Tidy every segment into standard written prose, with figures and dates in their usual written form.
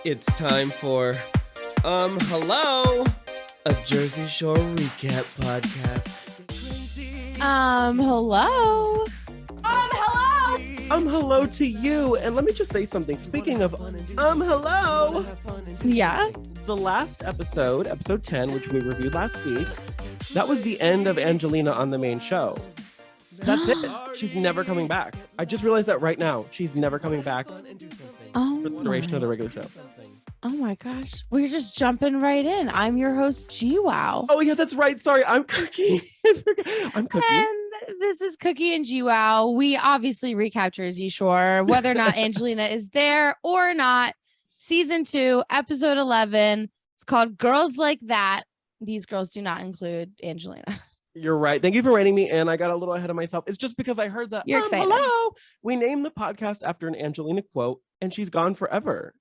It's time for, hello, a Jersey Shore recap podcast. Hello. Hello. Hello to you. And let me just say something. Speaking of, hello. Yeah. The last episode, episode 10, which we reviewed last week, that was the end of Angelina on the main show. That's it. She's never coming back. I just realized that right now. She's never coming back for the duration of the regular show. Oh my gosh. We're just jumping right in. I'm your host, GWOW. Oh, yeah, that's right. Sorry, I'm Cookie. I'm Cookie. And this is Cookie and GWOW. We obviously recap Jersey Shore, whether or not Angelina is there or not. Season 2, episode 11. It's called Girls Like That. These girls do not include Angelina. You're right. Thank you for rating me in. I got a little ahead of myself. It's just because I heard that. You're excited. Hello. We named the podcast after an Angelina quote, and she's gone forever.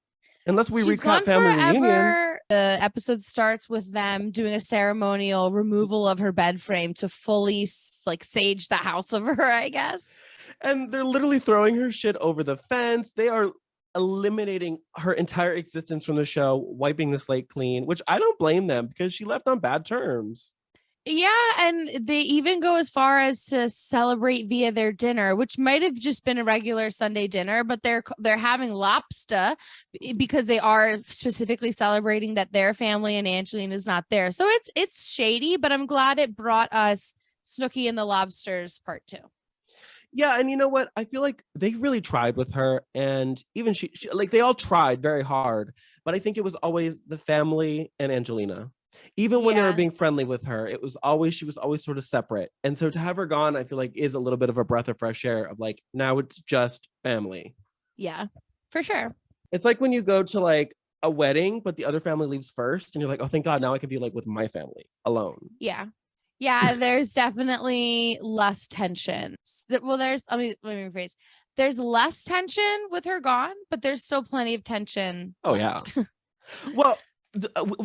Unless we She's recap gone family forever. reunion. The episode starts with them doing a ceremonial removal of her bed frame to fully sage the house of her, I guess. And they're literally throwing her shit over the fence. They are eliminating her entire existence from the show, wiping the slate clean, which I don't blame them because she left on bad terms. Yeah, and they even go as far as to celebrate via their dinner, which might have just been a regular Sunday dinner, but they're having lobster because they are specifically celebrating that their family and Angelina is not there. So it's shady, but I'm glad it brought us Snooki and the Lobsters part 2. Yeah, and you know what? I feel like they really tried with her, and even she like they all tried very hard, but I think it was always the family and Angelina. Even when they were being friendly with her, she was always sort of separate. And so to have her gone, I feel like is a little bit of a breath of fresh air of like, now it's just family. Yeah, for sure. It's like when you go to like a wedding, but the other family leaves first and you're like, oh, thank God, now I can be like with my family alone. Yeah. Yeah, there's definitely less tension. Well, let me rephrase. There's less tension with her gone, but there's still plenty of tension. Oh, left. Yeah. Well,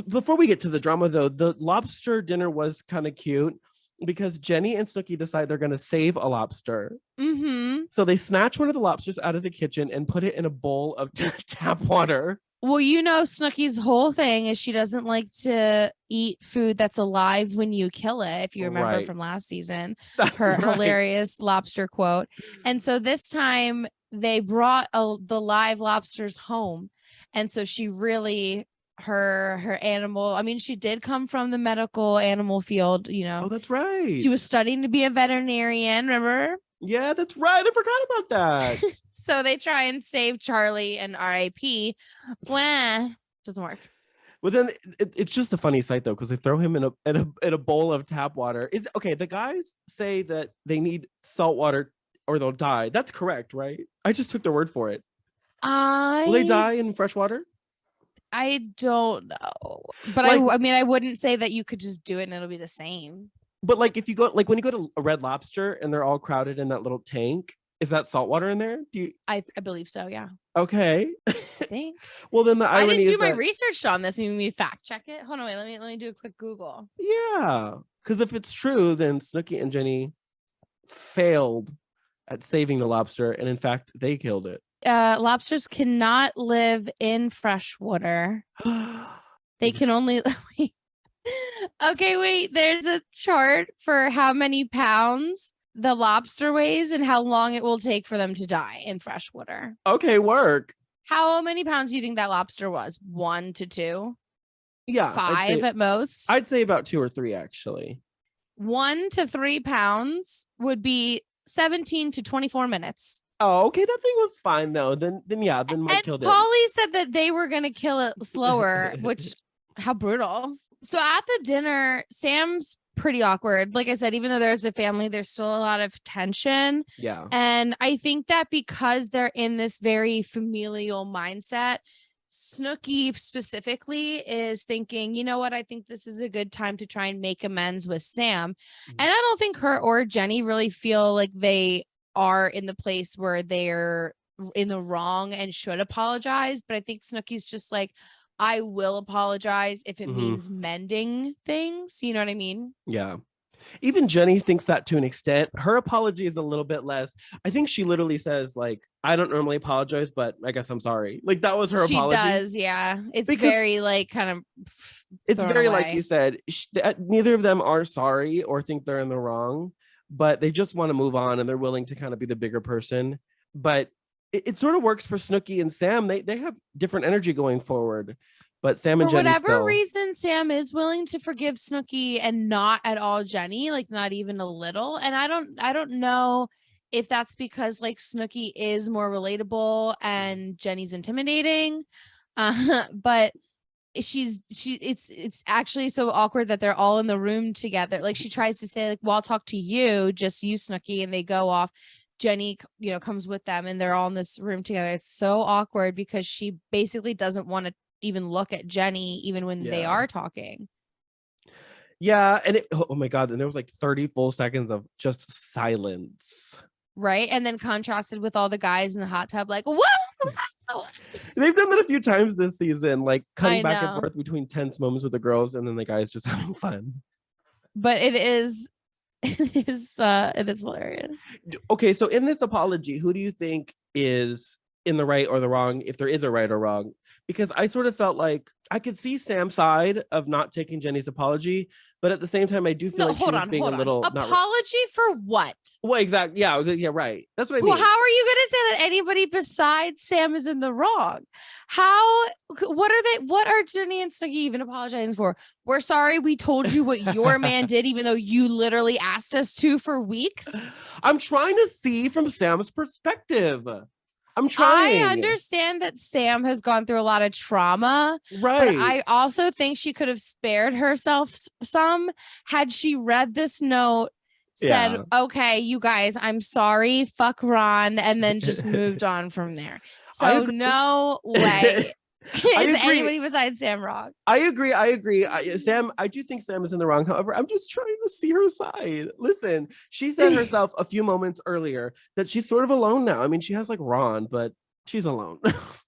before we get to the drama, though, the lobster dinner was kind of cute because Jenny and Snooki decide they're going to save a lobster. Mm-hmm. So they snatch one of the lobsters out of the kitchen and put it in a bowl of tap water. Well, Snooki's whole thing is she doesn't like to eat food that's alive when you kill it. If you remember from last season, her hilarious lobster quote. And so this time they brought the live lobsters home. And so she really... her animal, I mean, she did come from the medical animal field, Oh, that's right. She was studying to be a veterinarian, remember? Yeah, that's right. I forgot about that. So they try and save Charlie and RIP. Well, doesn't work. Well, then it's just a funny sight though, because they throw him in a bowl of tap water. The guys say that they need salt water or they'll die. That's correct, right? I just took their word for it. Will they die in fresh water? I don't know, but I mean, I wouldn't say that you could just do it and it'll be the same. But like, if you go, like when you go to a Red Lobster and they're all crowded in that little tank, is that salt water in there? I believe so. Yeah. Okay. I think. Well, then the irony I didn't do my that... research on this. Maybe we fact check it. Hold on, wait. Let me do a quick Google. Yeah, because if it's true, then Snooki and Jenny failed at saving the lobster, and in fact, they killed it. Lobsters cannot live in fresh water. They can only... Okay, wait. There's a chart for how many pounds the lobster weighs and how long it will take for them to die in fresh water. Okay, work. How many pounds do you think that lobster was? 1 to 2? Yeah. 5 at most? I'd say about 2 or 3, actually. 1 to 3 pounds would be 17 to 24 minutes. Oh, okay. That thing was fine though. Then Mike killed it. Polly said that they were gonna kill it slower, which how brutal. So at the dinner, Sam's pretty awkward. Like I said, even though there's a family, there's still a lot of tension. Yeah. And I think that because they're in this very familial mindset, Snooki specifically is thinking, you know what, I think this is a good time to try and make amends with Sam. Mm-hmm. And I don't think her or Jenny really feel like they are in the place where they're in the wrong and should apologize. But I think Snooki's just like, I will apologize if it means mending things. You know what I mean? Yeah. Even Jenny thinks that to an extent. Her apology is a little bit less. I think she literally says, like, I don't normally apologize, but I guess I'm sorry. Like, that was her She apology. does, yeah. It's Because very like kind of it's thrown very, like you away. said, neither of them are sorry or think they're in the wrong, but they just want to move on and they're willing to kind of be the bigger person. But it sort of works for Snooki and Sam. They have different energy going forward. But Sam and For Jenny whatever still. reason, Sam is willing to forgive Snooki and not at all Jenny, like not even a little. And I don't know if that's because like Snooki is more relatable and Jenny's intimidating. But it's actually so awkward that they're all in the room together. Like she tries to say, like, well, I'll talk to you, just you, Snooki, and they go off. Jenny, comes with them and they're all in this room together. It's so awkward because she basically doesn't want to even look at Jenny even when they are talking. Yeah, and oh my god, and there was like 30 full seconds of just silence. Right? And then contrasted with all the guys in the hot tub, like, whoa! They've done that a few times this season, like cutting back and forth between tense moments with the girls and then the guys just having fun. But it is hilarious. Okay, so in this apology, who do you think is in the right or the wrong, if there is a right or wrong? Because I sort of felt like I could see Sam's side of not taking Jenny's apology, but at the same time, I do feel like she was being a little apology for what? Well, exactly. Yeah, right. That's what I mean. Well, how are you going to say that anybody besides Sam is in the wrong? What are Jenny and Snooki even apologizing for? We're sorry we told you what your man did, even though you literally asked us to for weeks. I'm trying to see from Sam's perspective. I'm trying. I understand that Sam has gone through a lot of trauma, right? But I also think she could have spared herself some had she read this note, said, okay, you guys, I'm sorry, fuck Ron, and then just moved on from there. So no way is anybody besides Sam wrong. I agree. Sam, I do think Sam is in the wrong. However, I'm just trying to see her side. Listen, she said herself a few moments earlier that she's sort of alone now. I mean, she has like Ron, but she's alone.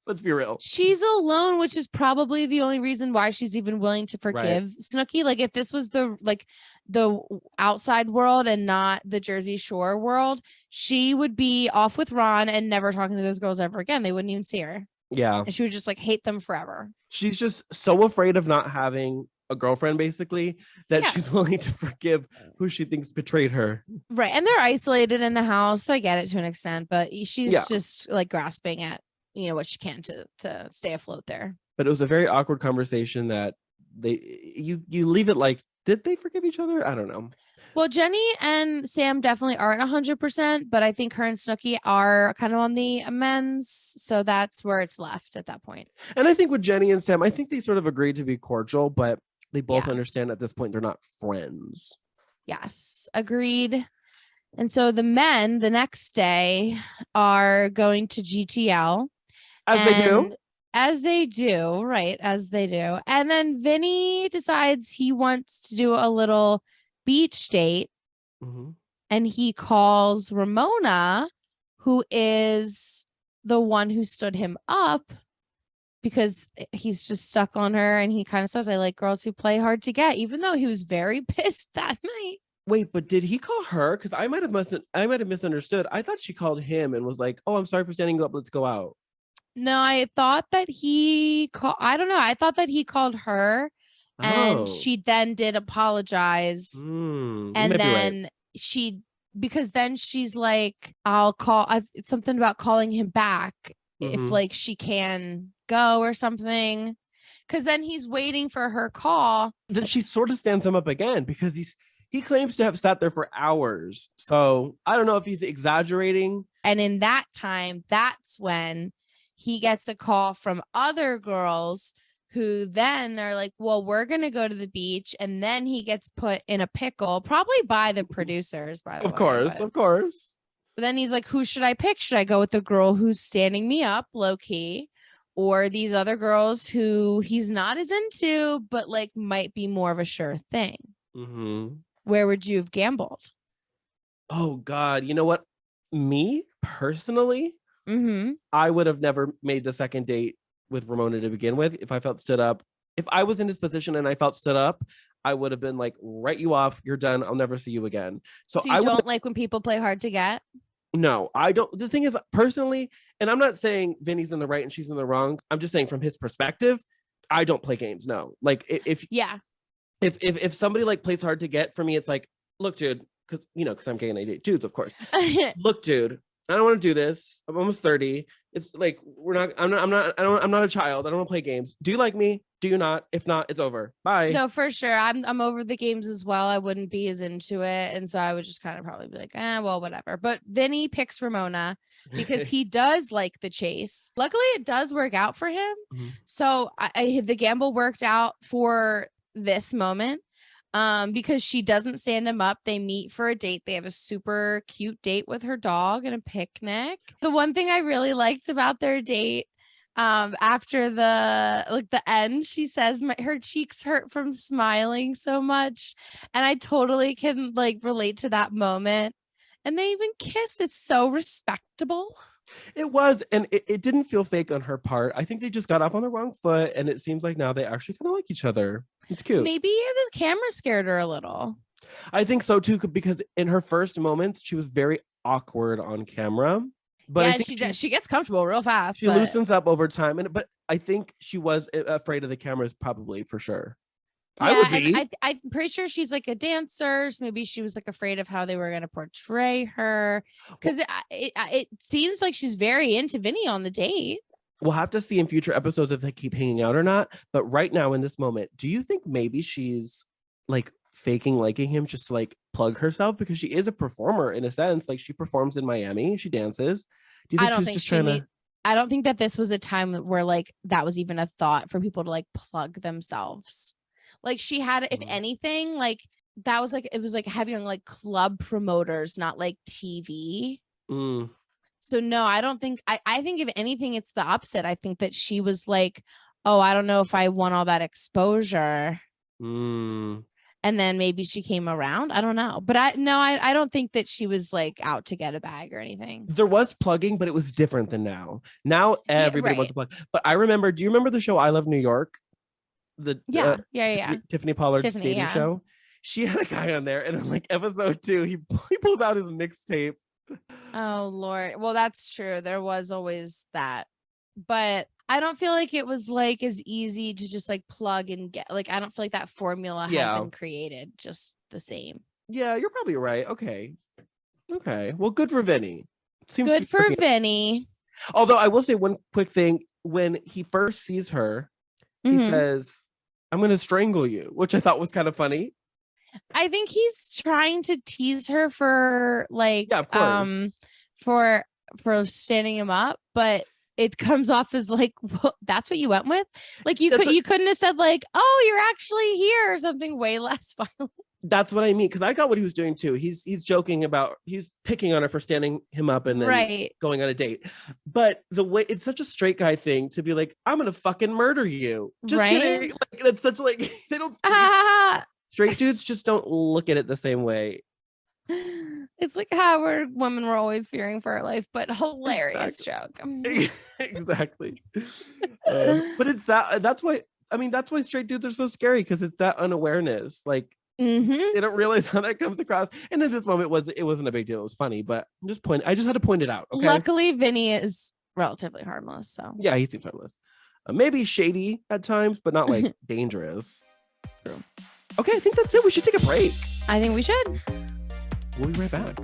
Let's be real. She's alone, which is probably the only reason why she's even willing to forgive Snooki. Like if this was the outside world and not the Jersey Shore world, she would be off with Ron and never talking to those girls ever again. They wouldn't even see her. Yeah. And she would just like hate them forever. She's just so afraid of not having a girlfriend, basically, that she's willing to forgive who she thinks betrayed her. Right. And they're isolated in the house. So I get it to an extent, but she's just like grasping at, what she can to stay afloat there. But it was a very awkward conversation that you leave it like, did they forgive each other? I don't know. Well, Jenny and Sam definitely aren't 100%, but I think her and Snooki are kind of on the amends. So that's where it's left at that point. And I think with Jenny and Sam, I think they sort of agreed to be cordial, but they both understand at this point they're not friends. Yes, agreed. And so the men the next day are going to GTL. As they do, right? As they do. And then Vinny decides he wants to do a little beach date. Mm-hmm. And he calls Ramona, who is the one who stood him up, because he's just stuck on her. And he kind of says, I like girls who play hard to get, even though he was very pissed that night. Wait, but did he call her? Because I might have misunderstood. I thought she called him and was like, oh, I'm sorry for standing up. Let's go out. No, I thought that he called. I don't know. I thought that he called her, and she then did apologize, and then because then she's like, "I'll call." It's something about calling him back if like she can go or something. Because then he's waiting for her call. Then she sort of stands him up again because he claims to have sat there for hours. So I don't know if he's exaggerating. And in that time, that's when he gets a call from other girls who then are like, well, we're going to go to the beach. And then he gets put in a pickle, probably by the producers, by the way. Of course. But then he's like, who should I pick? Should I go with the girl who's standing me up low key, or these other girls who he's not as into, but like might be more of a sure thing? Mm-hmm. Where would you have gambled? Oh, God. You know what? Me personally, I would have never made the second date with Ramona to begin with if I felt stood up. if I was in his position and I felt stood up, I would have been like, write you off. You're done. I'll never see you again. So you don't like when people play hard to get? No, I don't. The thing is, personally, and I'm not saying Vinny's in the right and she's in the wrong. I'm just saying from his perspective, I don't play games. No, like if somebody like plays hard to get, for me, it's like, look, dude, because I'm gay and I date dudes, of course. Look, dude, I don't want to do this. I'm almost 30. It's like I'm not a child. I don't want to play games. Do you like me? Do you not? If not, it's over. Bye. No, for sure. I'm over the games as well. I wouldn't be as into it. And so I would just kind of probably be like, well, whatever. But Vinny picks Ramona because he does like the chase. Luckily, it does work out for him. Mm-hmm. So the gamble worked out for this moment. Because she doesn't stand him up. They meet for a date. They have a super cute date with her dog and a picnic. The one thing I really liked about their date, after the end, she says her cheeks hurt from smiling so much, and I totally can like relate to that moment. And they even kiss. It's so respectable. It was, and it didn't feel fake on her part. I think they just got off on the wrong foot, and it seems like now they actually kind of like each other. It's cute. Maybe the camera scared her a little. I think so too, because in her first moments, she was very awkward on camera. But yeah, I think she gets comfortable real fast. She loosens up over time, but I think she was afraid of the cameras, probably, for sure. Yeah, I would be. I'm pretty sure she's like a dancer. So maybe she was like afraid of how they were going to portray her, because it seems like she's very into Vinny on the date. We'll have to see in future episodes if they keep hanging out or not. But right now, in this moment, do you think maybe she's like faking liking him just to like plug herself? Because she is a performer in a sense. Like, she performs in Miami, she dances. Do you think she's just trying to? I don't think that this was a time where like that was even a thought for people to like plug themselves. Like, she had, if anything, like that was like, it was like heavy on like club promoters, not like TV. So no, I don't think, I think if anything, it's the opposite. I think that she was like, oh, I don't know if I want all that exposure. And then maybe she came around. I don't know. But I don't think that she was like out to get a bag or anything. There was plugging, but it was different than now. Now everybody wants to plug. But do you remember the show I Love New York? Tiffany Pollard's dating show. She had a guy on there, and in like episode 2, he pulls out his mixtape. Oh Lord. Well, that's true. There was always that. But I don't feel like it was like as easy to just like plug and get, like, I don't feel like that formula had been created just the same. Yeah, you're probably right. Okay. Well, good for Vinny. Seems good for Vinny. Although I will say one quick thing. When he first sees her, he says, I'm going to strangle you, which I thought was kind of funny. I think he's trying to tease her for like, of course. for standing him up, but it comes off as like, well, that's what you went with? Like, you couldn't have said like, oh, you're actually here, or something way less violent. That's what I mean, because I got what he was doing too. He's joking about, he's picking on her for standing him up and then going on a date. But the way, it's such a straight guy thing to be like, I'm gonna fucking murder you. Just kidding. Like, that's such like, they don't. Straight dudes just don't look at it the same way. It's like how women were always fearing for our life, but hilarious joke. Exactly. But it's that's why straight dudes are so scary, because it's that unawareness. Like, they don't realize how that comes across. And in this moment, it wasn't a big deal. It was funny, but I just had to point it out. Okay? Luckily, Vinny is relatively harmless. So yeah, he seems harmless. Maybe shady at times, but not like dangerous. True. Okay, I think that's it. We should take a break. I think we should. We'll be right back.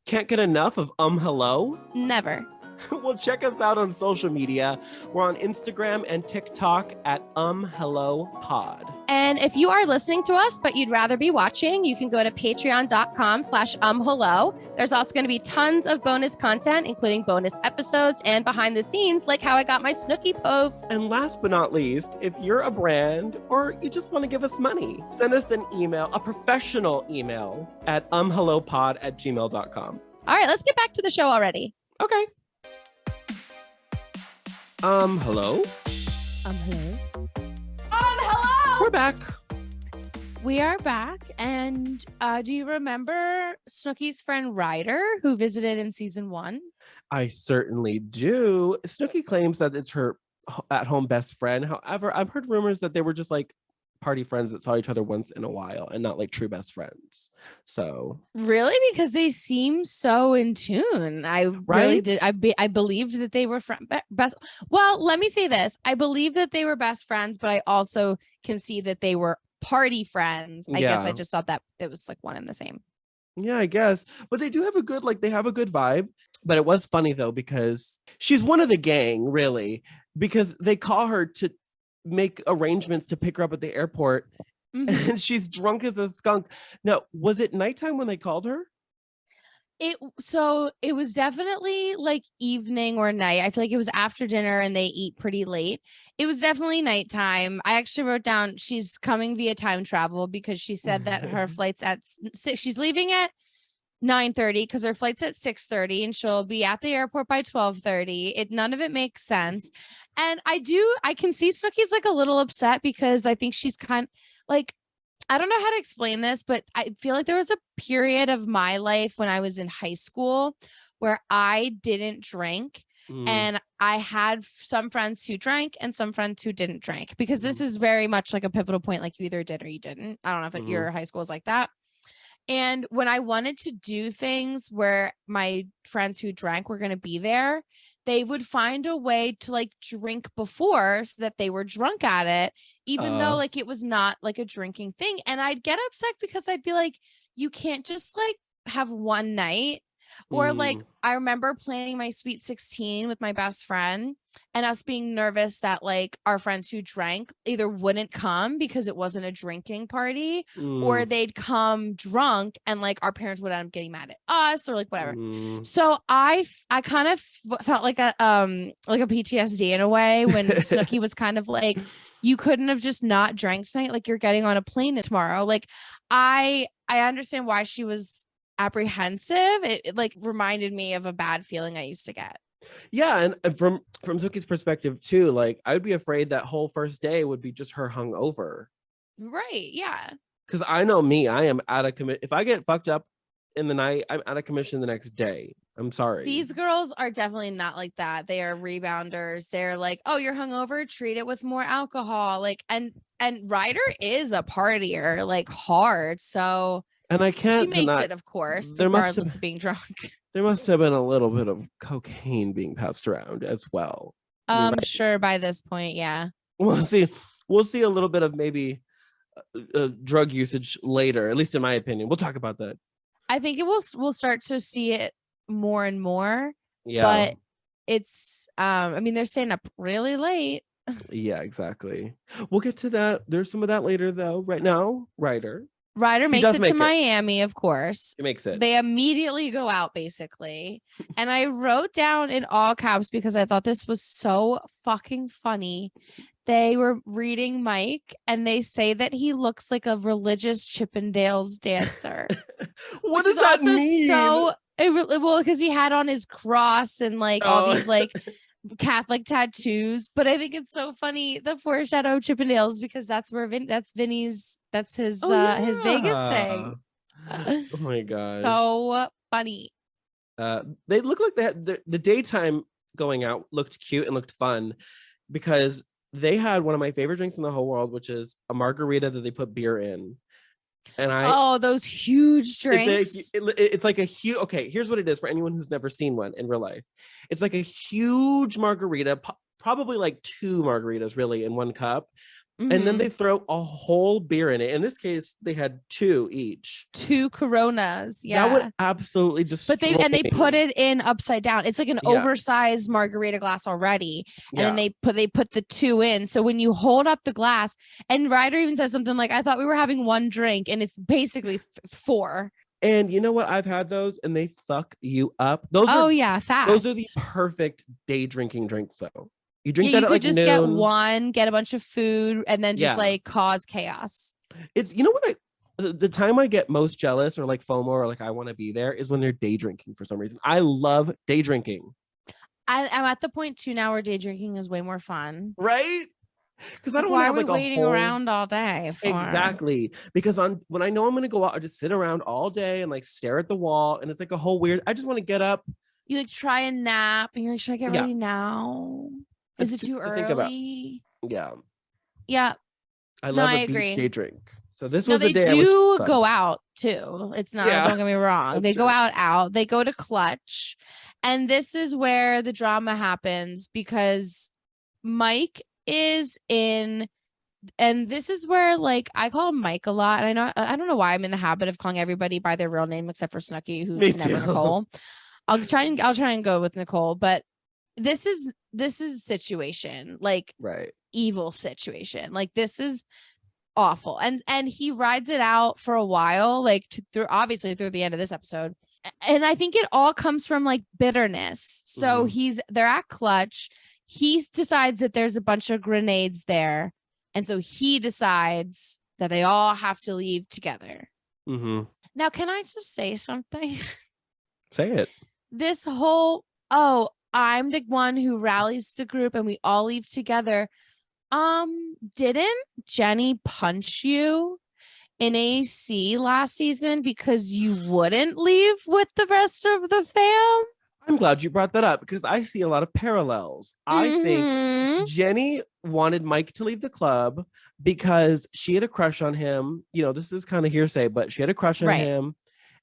Can't get enough of hello? Never. Well, check us out on social media. We're on Instagram and TikTok at hello pod. And if you are listening to us, but you'd rather be watching, you can go to patreon.com/hello. There's also going to be tons of bonus content, including bonus episodes and behind the scenes, like how I got my Snooki pove. And last but not least, if you're a brand or you just want to give us money, send us an email, a professional email at hellopod@gmail.com. All right, let's get back to the show already. Okay. Hello? Hello? Hello? We're back. We are back. And do you remember Snooki's friend Ryder, who visited in season 1? I certainly do. Snooki claims that it's her at-home best friend. However, I've heard rumors that they were just like party friends that saw each other once in a while and not like true best friends. So really, because they seem so in tune. I really did. I believed that they were best. Well, let me say this: I believe that they were best friends, but I also can see that they were party friends. I guess I just thought that it was like one and the same. Yeah, I guess. But they do have a good, like, they have a good vibe. But it was funny though, because she's one of the gang, really, because they call her to make arrangements to pick her up at the airport. Mm-hmm. And she's drunk as a skunk. Now, was it nighttime when they called her? It was definitely like evening or night. I feel like it was after dinner and they eat pretty late. It was definitely nighttime. I actually wrote down she's coming via time travel because she said that her flight's at 6. She's leaving at 9:30 because her flight's at 6:30 and she'll be at the airport by 12:30. None of it makes sense. And I can see Snooki's like a little upset because I think she's kind like, I don't know how to explain this, but I feel like there was a period of my life when I was in high school where I didn't drink. And I had some friends who drank and some friends who didn't drink, because this is very much like a pivotal point. Like you either did or you didn't. I don't know if your high school was like that. And when I wanted to do things where my friends who drank were going to be there, they would find a way to like drink before so that they were drunk at it, even though like it was not like a drinking thing. And I'd get upset because I'd be like, you can't just like have one night. Or like, I remember planning my sweet 16 with my best friend and us being nervous that like our friends who drank either wouldn't come because it wasn't a drinking party, or they'd come drunk and like our parents would end up getting mad at us or like whatever. So I kind of felt like a PTSD in a way when Snooki was kind of like, you couldn't have just not drank tonight. Like you're getting on a plane tomorrow. Like I understand why she was apprehensive. It like reminded me of a bad feeling I used to get. Yeah, and from Suki's perspective too, like I would be afraid that whole first day would be just her hungover. Right, yeah. Because I know me, I am out of commission. If I get fucked up in the night, I'm out of commission the next day. I'm sorry. These girls are definitely not like that. They are rebounders. They're like, oh, you're hungover, treat it with more alcohol. Like, and Ryder is a partier, like hard. So and I can't she makes it, of course, regardless of being drunk. There must have been a little bit of cocaine being passed around as well. Right? Sure, by this point, yeah. We'll see a little bit of maybe drug usage later, at least in my opinion. We'll talk about that. I think we'll start to see it more and more. Yeah. But it's I mean, they're staying up really late. Yeah, exactly. We'll get to that. There's some of that later though. Right now, Ryder makes it to Miami, of course. He makes it. They immediately go out, basically. And I wrote down in all caps because I thought this was so fucking funny. They were reading Mike and they say that he looks like a religious Chippendales dancer. What does that mean? Well, because he had on his cross and like all these like Catholic tattoos, but I think it's so funny, the foreshadow Chippendales, because that's Vinny's, that's his his Vegas thing. Oh my god, so funny. They look like they had the daytime going out looked cute and looked fun, because they had one of my favorite drinks in the whole world, which is a margarita that they put beer in. And those huge drinks. It's like a huge, okay, here's what it is for anyone who's never seen one in real life. It's like a huge margarita, probably like 2 margaritas really in one cup. And then they throw a whole beer in it. In this case, they had 2 each. 2 Coronas. Yeah. That would absolutely destroy. But they put it in upside down. It's like an oversized margarita glass already. And then they put the 2 in. So when you hold up the glass, and Ryder even says something like, I thought we were having 1 drink, and it's basically 4. And you know what? I've had those and they fuck you up. Fast. Those are the perfect day drinking drinks though. You drink that you at could like just noon. get one, get a bunch of food, and then just like cause chaos. It's, you know what, the time I get most jealous or like FOMO or like I want to be there is when they're day drinking for some reason. I love day drinking. I'm at the point too now where day drinking is way more fun. Right? Because I don't want to have like waiting around all day for? Exactly. Because when I know I'm going to go out, I just sit around all day and like stare at the wall, and it's like a whole weird, I just want to get up. You like try a nap and you're like, should I get ready now? Is it too early? Think about. Yeah. I love a beach day drink. So this no, was the day they do go out too. It's not, don't get me wrong. They go out. They go to Clutch. And this is where the drama happens because Mike is in, and this is where like I call him Mike a lot. And I don't know why I'm in the habit of calling everybody by their real name except for Snooki, who's never Nicole. I'll try and go with Nicole, but this is a situation, like evil situation. Like this is awful. And he rides it out for a while, like through the end of this episode. And I think it all comes from like bitterness. So they're at Clutch. He decides that there's a bunch of grenades there. And so he decides that they all have to leave together. Now, can I just say something? Say it. This whole, I'm the one who rallies the group and we all leave together. Didn't Jenny punch you in AC last season because you wouldn't leave with the rest of the fam? I'm glad you brought that up because I see a lot of parallels. I think Jenny wanted Mike to leave the club because she had a crush on him. You know, this is kind of hearsay, but she had a crush on him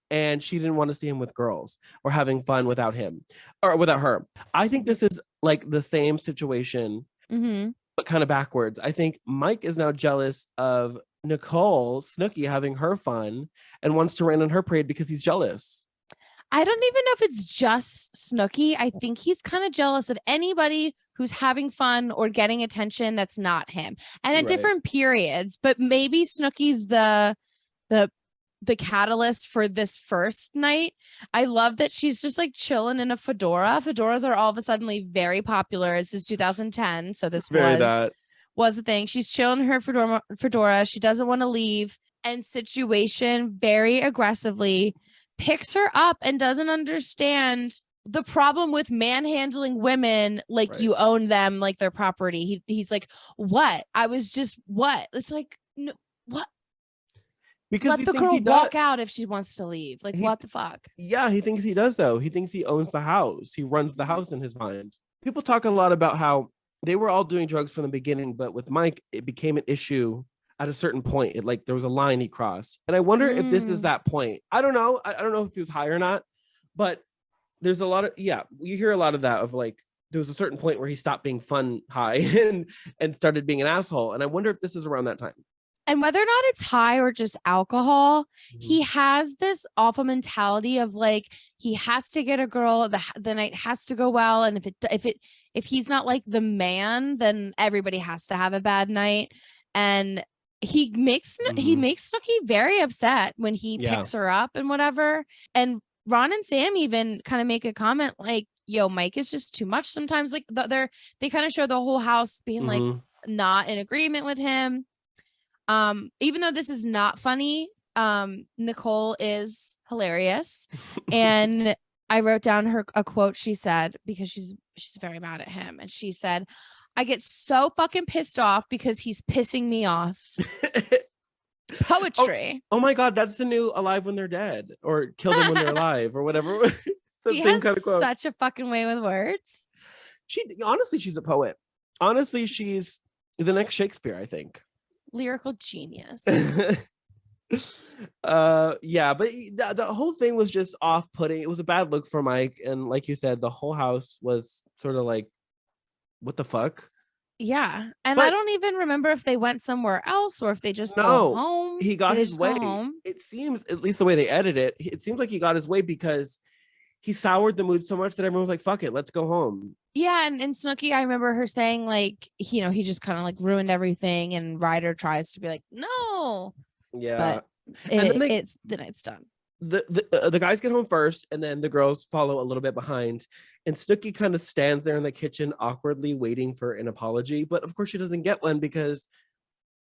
and she didn't want to see him with girls or having fun without him or without her. I think this is like the same situation, but kind of backwards. I think Mike is now jealous of Nicole, Snooki, having her fun and wants to rain on her parade because he's jealous. I don't even know if it's just Snooki. I think he's kind of jealous of anybody who's having fun or getting attention that's not him. And at different periods, but maybe Snooki's the catalyst for this first night. I love that she's just like chilling in a fedora. Fedoras are all of a sudden very popular. It's just 2010. So this was the thing. She's chilling her fedora. She doesn't want to leave. And Situation very aggressively picks her up and doesn't understand the problem with manhandling women like you own them like their property. He's like, what? I was just what? It's like, no, what? Because let the girl walk out if she wants to leave. Like, what the fuck? Yeah, he thinks he does, though. He thinks he owns the house. He runs the house in his mind. People talk a lot about how they were all doing drugs from the beginning, but with Mike, it became an issue at a certain point. There was a line he crossed. And I wonder if this is that point. I don't know. I don't know if he was high or not, but there's a lot of, you hear a lot of that of like, there was a certain point where he stopped being fun high and started being an asshole. And I wonder if this is around that time. And whether or not it's high or just alcohol, he has this awful mentality of like, he has to get a girl, the night has to go well. And if he's not like the man, then everybody has to have a bad night. And he makes Snooki very upset when he picks her up and whatever. And Ron and Sam even kind of make a comment like, yo, Mike is just too much sometimes. Like they kind of show the whole house being like not in agreement with him. Even though this is not funny, Nicole is hilarious. And I wrote down a quote she said because she's very mad at him. And she said, I get so fucking pissed off because he's pissing me off. Poetry. Oh my God, that's the new Alive When They're Dead or Kill Them When They're Alive or whatever. He has kind of such a fucking way with words. She's a poet. Honestly, she's the next Shakespeare, I think. Lyrical genius. But the whole thing was just off-putting. It was a bad look for Mike. And like you said, the whole house was sort of like, what the fuck? Yeah. And I don't even remember if they went somewhere else or if they just go home. He got his way. It seems, at least the way they edit it seems like he got his way because he soured the mood so much that everyone was like, fuck it, let's go home. Yeah. And Snooki, I remember her saying like, he just kind of like ruined everything. And Ryder tries to be like, no. Yeah. But the night's done. The guys get home first and then the girls follow a little bit behind. And Snooki kind of stands there in the kitchen awkwardly waiting for an apology. But of course she doesn't get one because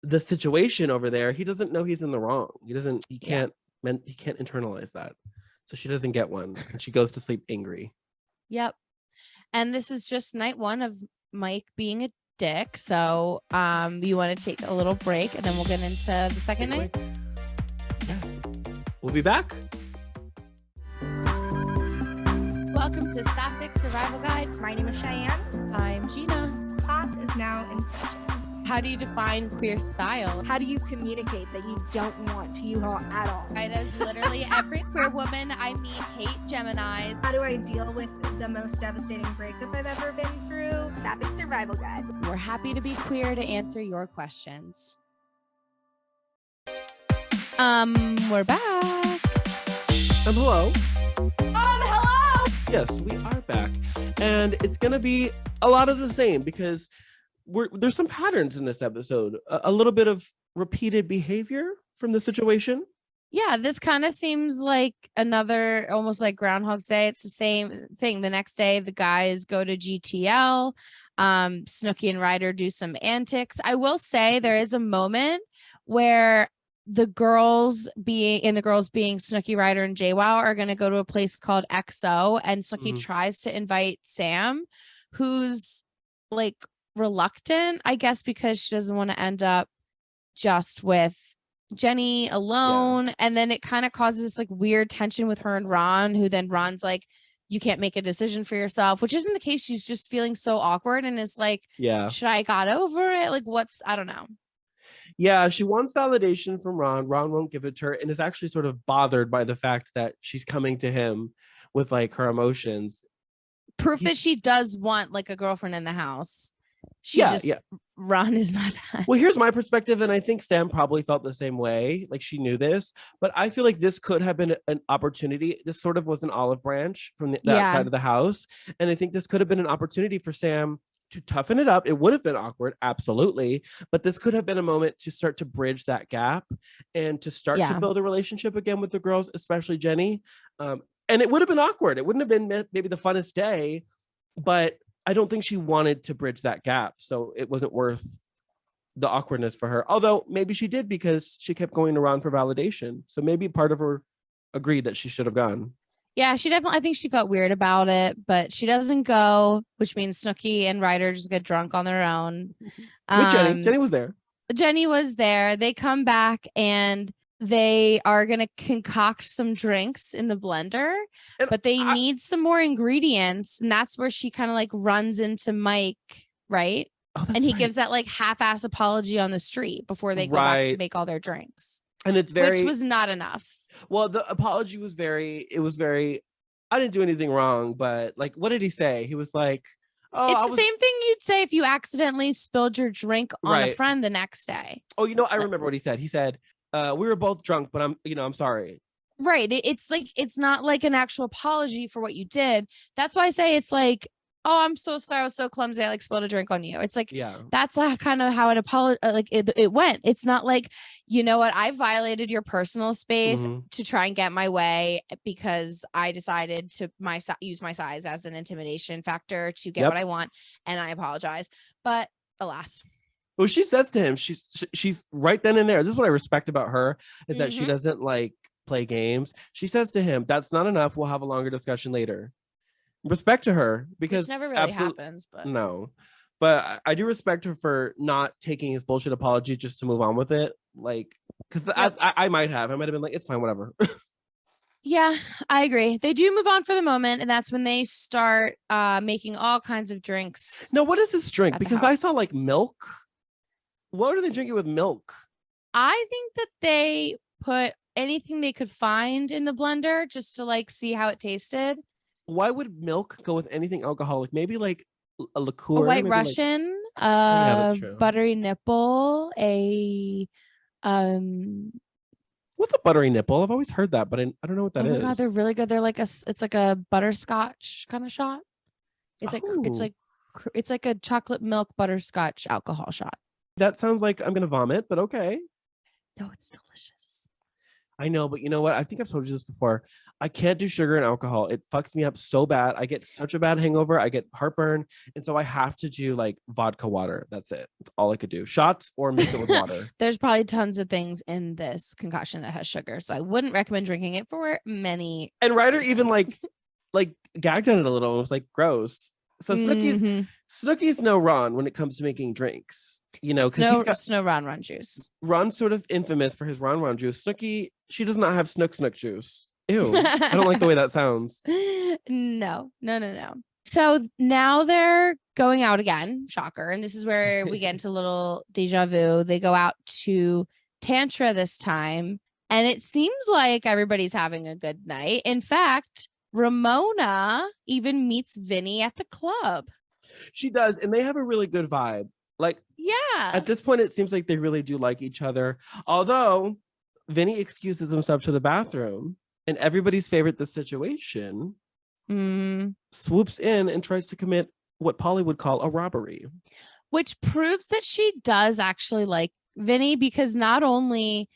the situation over there, he doesn't know he's in the wrong. He can't internalize that. So she doesn't get one. And she goes to sleep angry. Yep. And this is just night one of Mike being a dick. So you want to take a little break and then we'll get into the second night? Yes. We'll be back. Welcome to Sapphic Survival Guide. My name is Cheyenne. I'm Gina. class is now in session. How do you define queer style? How do you communicate that you don't want to U-Haul at all? Right, as literally every queer woman I meet hate Geminis. How do I deal with the most devastating breakup I've ever been through? Sapphic survival guide. We're happy to be queer to answer your questions. We're back. Hello. Hello! Yes, we are back. And it's going to be a lot of the same because there's some patterns in this episode. A little bit of repeated behavior from the situation. Yeah, this kind of seems like another, almost like Groundhog's Day. It's the same thing. The next day, the guys go to GTL. Snooki and Ryder do some antics. I will say there is a moment where the girls being Snooki, Ryder, and JWoww are going to go to a place called XO, and Snooki tries to invite Sam, who's like reluctant, I guess, because she doesn't want to end up just with Jenny alone. And then it kind of causes this like weird tension with her and Ron, who then Ron's like, you can't make a decision for yourself, which isn't the case. She's just feeling so awkward and is like, should I got over it? Like, I don't know. Yeah, she wants validation from Ron. Ron won't give it to her and is actually sort of bothered by the fact that she's coming to him with like her emotions. Proof that she does want like a girlfriend in the house. Ron is not that. Well, here's my perspective, and I think Sam probably felt the same way. Like she knew this, but I feel like this could have been an opportunity. This sort of was an olive branch from that side of the house, and I think this could have been an opportunity for Sam to toughen it up. It would have been awkward, absolutely, but this could have been a moment to start to bridge that gap and to start to build a relationship again with the girls, especially Jenny. And it would have been awkward. It wouldn't have been maybe the funnest day, but I don't think she wanted to bridge that gap. So it wasn't worth the awkwardness for her. Although maybe she did because she kept going to Ron for validation. So maybe part of her agreed that she should have gone. Yeah, I think she felt weird about it, but she doesn't go, which means Snooki and Ryder just get drunk on their own. With Jenny. Jenny was there. Jenny was there. They come back and they are going to concoct some drinks in the blender, but they need some more ingredients. And that's where she kind of like runs into Mike, right? And he gives that like half-ass apology on the street before they go back to make all their drinks. And which was not enough. Well, the apology was very, I didn't do anything wrong, but like, what did he say? He was like, it's the same thing you'd say if you accidentally spilled your drink on a friend the next day. Oh, I remember what he said. He said, we were both drunk, but I'm sorry. Right. It's like, it's not like an actual apology for what you did. That's why I say it's like, oh, I'm so sorry. I was so clumsy. I like spilled a drink on you. It's like, that's kind of how it went. It's not like, you know what? I violated your personal space to try and get my way because I decided to use my size as an intimidation factor to get what I want. And I apologize. But alas. Well, she says to him, she's right then and there. This is what I respect about her is that she doesn't like play games. She says to him, that's not enough. We'll have a longer discussion later. Respect to her because which never really happens, but no, but I do respect her for not taking his bullshit apology just to move on with it. Like, because I might have been like, it's fine, whatever. Yeah, I agree. They do move on for the moment, and that's when they start making all kinds of drinks. No, what is this drink? Because I saw like milk. What are they drinking with milk? I think that they put anything they could find in the blender just to like see how it tasted. Why would milk go with anything alcoholic? Maybe like a liqueur, a White Russian, buttery nipple, What's a buttery nipple? I've always heard that, but I don't know what that is. Oh my God, they're really good. They're like it's like a butterscotch kind of shot. It's like a chocolate milk butterscotch alcohol shot. That sounds like I'm gonna vomit, but okay. No, it's delicious. I know, but you know what? I think I've told you this before. I can't do sugar and alcohol. It fucks me up so bad. I get such a bad hangover. I get heartburn. And so I have to do like vodka water. That's it. That's all I could do. Shots or mix it with water. There's probably tons of things in this concoction that has sugar. So I wouldn't recommend drinking it for many. And Ryder even like gagged on it a little and was like, gross. So Snooki's no Ron when it comes to making drinks. Because he's got no Ron juice. Ron's sort of infamous for his Ron juice. Snooki, she does not have Snook juice. Ew. I don't like the way that sounds. No. So now they're going out again. Shocker. And this is where we get into a little deja vu. They go out to Tantra this time. And it seems like everybody's having a good night. In fact, Ramona even meets Vinny at the club. She does. And they have a really good vibe. Like, yeah. At this point, it seems like they really do like each other. Although Vinny excuses himself to the bathroom and everybody's favorite, the situation, swoops in and tries to commit what Polly would call a robbery. Which proves that she does actually like Vinny, because not only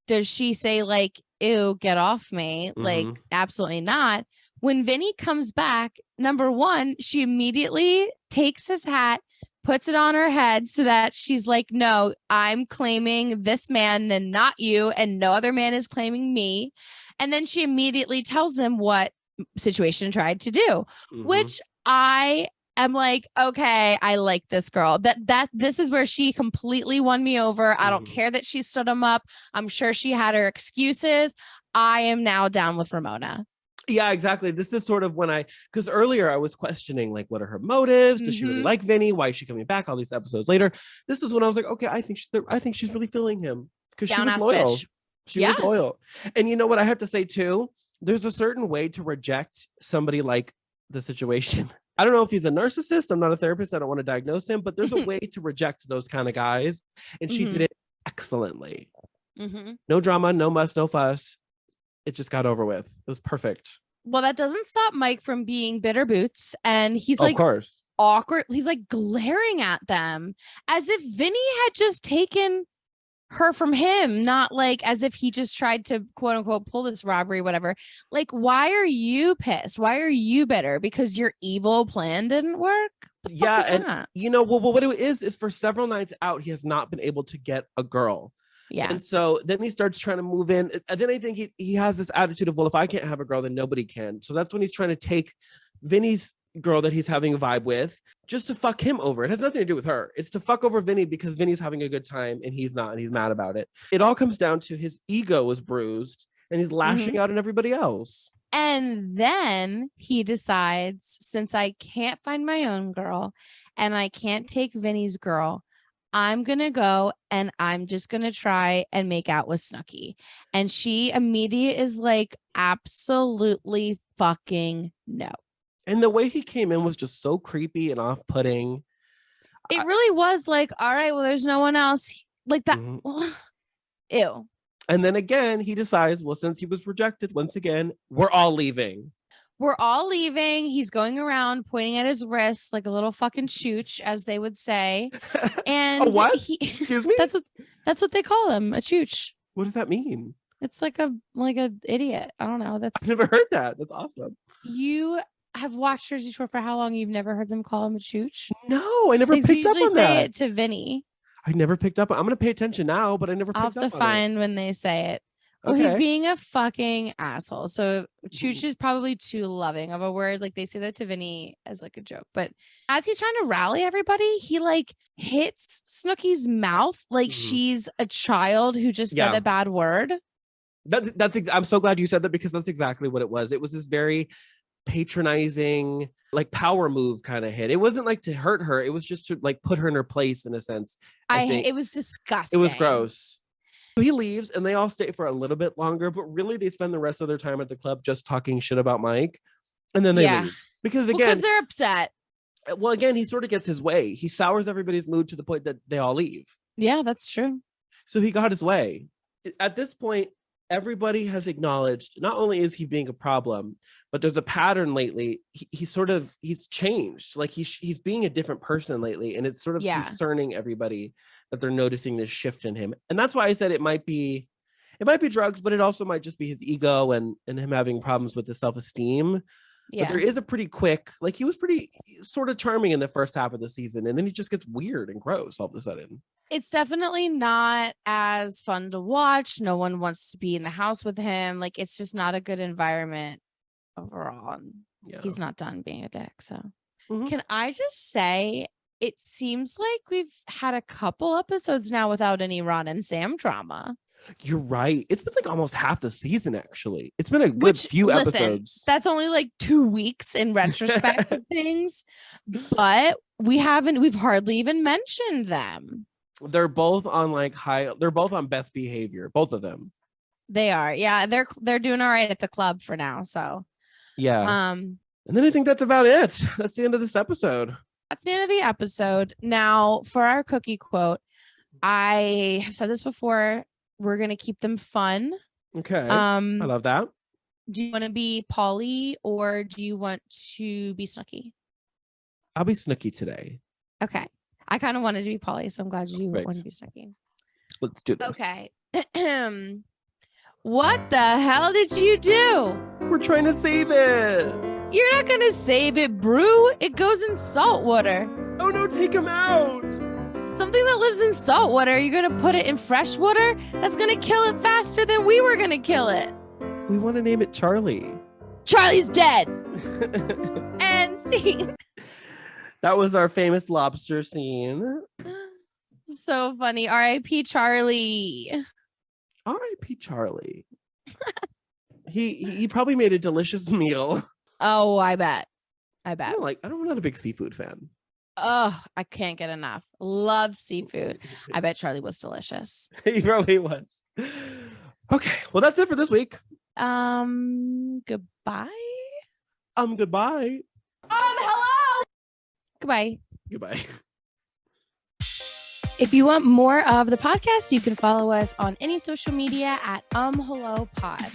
does she say like, ew, get off me, like absolutely not. When Vinny comes back, number one, she immediately takes his hat, puts it on her head so that she's like, no, I'm claiming this man and not you, and no other man is claiming me. And then she immediately tells him what situation tried to do, which I am like, okay, I like this girl. This is where she completely won me over. I don't care that she stood him up. I'm sure she had her excuses. I am now down with Ramona. Yeah, exactly. This is sort of when because earlier I was questioning, like, what are her motives? Does she really like Vinny? Why is she coming back all these episodes later? This is when I was like, okay, I think she's really feeling him, because she was loyal. Bitch. She was loyal. And you know what I have to say too? There's a certain way to reject somebody like the situation. I don't know if he's a narcissist. I'm not a therapist. I don't want to diagnose him, but there's a way to reject those kind of guys. And she did it excellently. No drama, no muss, no fuss. It just got over with. It was perfect. Well, that doesn't stop Mike from being bitter boots. And he's like, of course, awkward. He's like glaring at them as if Vinny had just taken her from him, not like as if he just tried to quote unquote pull this robbery, whatever. Like, why are you pissed? Why are you bitter? Because your evil plan didn't work? Yeah. And you know, well, what it is for several nights out, he has not been able to get a girl. Yeah. And so then he starts trying to move in. And then I think he has this attitude of, well, if I can't have a girl, then nobody can. So that's when he's trying to take Vinny's girl that he's having a vibe with just to fuck him over. It has nothing to do with her. It's to fuck over Vinny because Vinny's having a good time and he's not, and he's mad about it. It all comes down to his ego was bruised and he's lashing out at everybody else. And then he decides, since I can't find my own girl and I can't take Vinny's girl, I'm going to go and I'm just going to try and make out with Snooki. And she immediately is like, absolutely fucking no. And the way he came in was just so creepy and off-putting. It really was like, all right, well, there's no one else like that. Ew. And then again, he decides, well, since he was rejected once again, we're all leaving. We're all leaving. He's going around pointing at his wrist like a little fucking chooch, as they would say. And a what? Excuse me? That's what they call him, a chooch. What does that mean? It's like a idiot. I don't know. I've never heard that. That's awesome. You have watched Jersey Shore for how long? You've never heard them call him a chooch? No, I never picked up on that. They say it to Vinny. I never picked up. I'm going to pay attention now, but I never picked up on it. I'll have to find when they say it. Well, he's being a fucking asshole. So chooch is probably too loving of a word. Like, they say that to Vinny as like a joke. But as he's trying to rally everybody, he like hits Snooki's mouth like she's a child who just said a bad word. I'm so glad you said that, because that's exactly what it was. It was this very patronizing, like, power move kind of hit. It wasn't like to hurt her. It was just to like put her in her place in a sense. It was disgusting. It was gross. So he leaves and they all stay for a little bit longer, but really they spend the rest of their time at the club just talking shit about Mike. And then they leave. Because again, they're upset. Well, again, he sort of gets his way. He sours everybody's mood to the point that they all leave. Yeah, that's true. So he got his way. At this point, everybody has acknowledged not only is he being a problem, but there's a pattern lately. He's changed. Like he's being a different person lately. And it's sort of concerning everybody that they're noticing this shift in him. And that's why I said it might be drugs, but it also might just be his ego and him having problems with his self-esteem. Yeah. But there is a pretty quick, like, he was pretty sort of charming in the first half of the season, and then he just gets weird and gross all of a sudden. It's definitely not as fun to watch. No one wants to be in the house with him. Like, it's just not a good environment overall. He's not done being a dick. So can I just say, it seems like we've had a couple episodes now without any Ron and Sam drama. You're right. It's been like almost half the season, actually. It's been a good few episodes. That's only like 2 weeks in retrospect of things, but we've hardly even mentioned them. They're both on they're both on best behavior, both of them. They are. Yeah, they're doing all right at the club for now. So yeah. And then I think that's about it. That's the end of this episode. That's the end of the episode. Now, for our cookie quote, I have said this before. We're gonna keep them fun. Okay. I love that. Do you want to be Polly or do you want to be Snooki? I'll be Snooki today. Okay. I kind of wanted to be Polly, so I'm glad you want to be Snooki. Let's do this. Okay. What the hell did you do? We're trying to save it. You're not gonna save it, Brew. It goes in salt water. Oh no, take him out. Something that lives in salt water, you're gonna put it in fresh water? That's gonna kill it faster than we were gonna kill it. We want to name it Charlie. Charlie's dead. And scene. That was our famous lobster scene. So funny. R.I.P. Charlie. R.I.P. Charlie. He probably made a delicious meal. Oh, I bet. I'm not a big seafood fan. Oh, I can't get enough. Love seafood. I bet Charlie was delicious. He probably was. Okay, well that's it for this week. Goodbye. Goodbye. Hello. Goodbye. Goodbye. If you want more of the podcast, you can follow us on any social media at Hello Pod.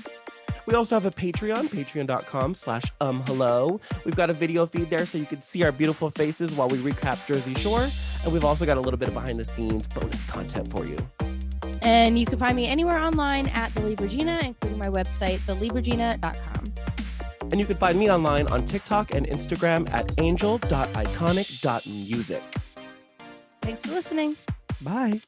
We also have a Patreon, patreon.com/hello. We've got a video feed there so you can see our beautiful faces while we recap Jersey Shore. And we've also got a little bit of behind the scenes bonus content for you. And you can find me anywhere online at The Libregina, including my website, thelibregina.com. And you can find me online on TikTok and Instagram at angel.iconic.music. Thanks for listening. Bye.